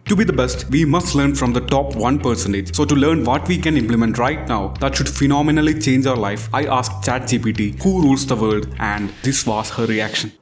To be the best, we must learn from the top 1%. So to learn what we can implement right now that should phenomenally change our life, I asked ChatGPT who rules the world, and this was her reaction.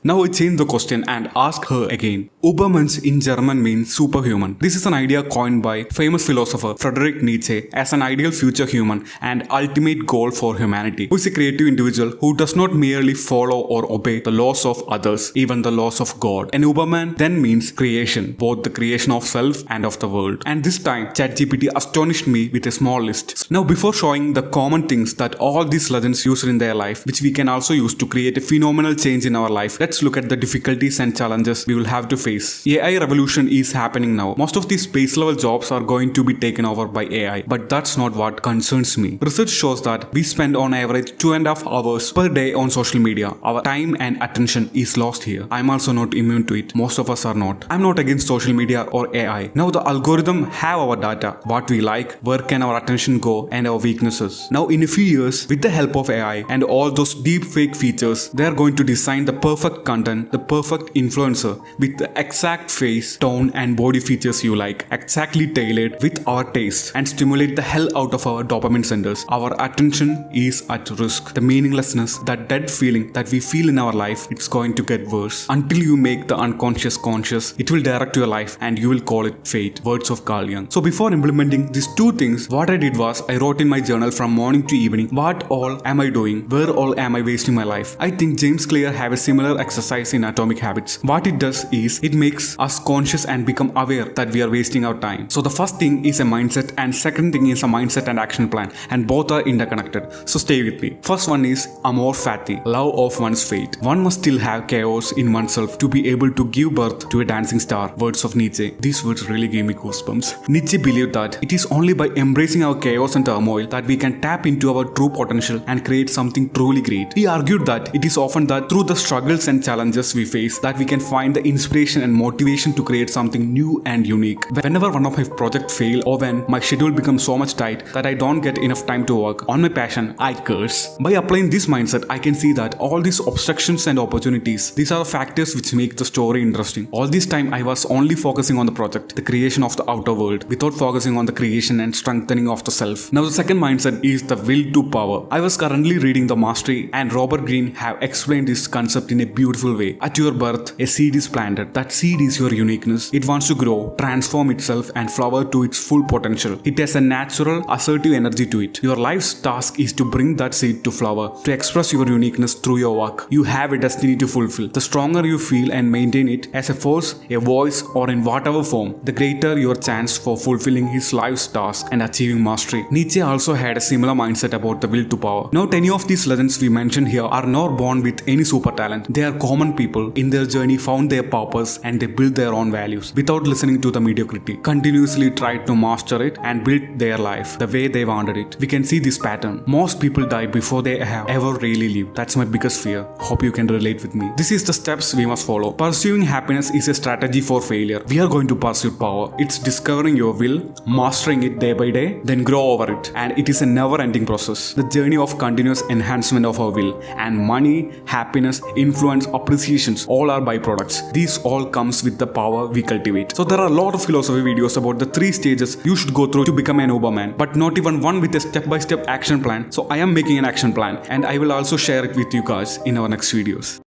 Now I change the question and ask her again. Übermensch in German means superhuman. This is an idea coined by famous philosopher Friedrich Nietzsche as an ideal future human and ultimate goal for humanity, who is a creative individual who does not merely follow or obey the laws of others, even the laws of God. An Uberman then means creation, both the creation of self and of the world. And this time, ChatGPT astonished me with a small list. Now before showing the common things that all these legends use in their life, which we can also use to create a phenomenal change in our life, let's look at the difficulties and challenges we will have to face. AI revolution is happening now. Most of these space level jobs are going to be taken over by AI, but that's not what concerns me. Research shows that we spend on average 2.5 hours per day on social media. Our time and attention is lost here. I'm also not immune to it. Most of us are not. I'm not against social media or AI. Now the algorithm have our data, what we like, where can our attention go, and our weaknesses. Now in a few years, with the help of AI and all those deep fake features, they are going to design the perfect content, the perfect influencer with the exact face, tone and body features you like, exactly tailored with our taste, and stimulate the hell out of our dopamine centers. Our attention is at risk. The meaninglessness, that dead feeling that we feel in our life, it's going to get worse. Until you make the unconscious conscious, it will direct your life and you will call it fate. Words of Carl Jung. So before implementing these two things, what I did was I wrote in my journal from morning to evening, what all am I doing? Where all am I wasting my life? I think James Clear have a similar exercise in Atomic Habits. What it does is it makes us conscious and become aware that we are wasting our time. So the first thing is a mindset and second thing is a mindset and action plan, and both are interconnected. So stay with me. First one is amor fati, love of one's fate. One must still have chaos in oneself to be able to give birth to a dancing star. Words of Nietzsche. These words really gave me goosebumps. Nietzsche believed that it is only by embracing our chaos and turmoil that we can tap into our true potential and create something truly great. He argued that it is often that through the struggles and challenges we face that we can find the inspiration and motivation to create something new and unique. Whenever one of my projects fail or when my schedule becomes so much tight that I don't get enough time to work on my passion, I curse. By applying this mindset, I can see that all these obstructions and opportunities, these are the factors which make the story interesting. All this time I was only focusing on the project, the creation of the outer world, without focusing on the creation and strengthening of the self. Now the second mindset is the will to power. I was currently reading The Mastery and Robert Greene have explained this concept in a beautiful way. At your birth, a seed is planted. That seed is your uniqueness. It wants to grow, transform itself and flower to its full potential. It has a natural, assertive energy to it. Your life's task is to bring that seed to flower, to express your uniqueness through your work. You have a destiny to fulfill. The stronger you feel and maintain it as a force, a voice or in whatever form, the greater your chance for fulfilling his life's task and achieving mastery. Nietzsche also had a similar mindset about the will to power. Not any of these legends we mentioned here are not born with any super talent. They are common people in their journey found their purpose and they built their own values without listening to the mediocrity. Continuously tried to master it and build their life the way they wanted it. We can see this pattern. Most people die before they have ever really lived. That's my biggest fear. Hope you can relate with me. This is the steps we must follow. Pursuing happiness is a strategy for failure. We are going to pursue power. It's discovering your will, mastering it day by day, then grow over it. And it is a never-ending process. The journey of continuous enhancement of our will. And money, happiness, influence, appreciations, all are byproducts. These all comes with the power we cultivate. So there are a lot of philosophy videos about the 3 stages you should go through to become an Uberman, but not even one with a step-by-step action plan. So I am making an action plan and I will also share it with you guys in our next videos.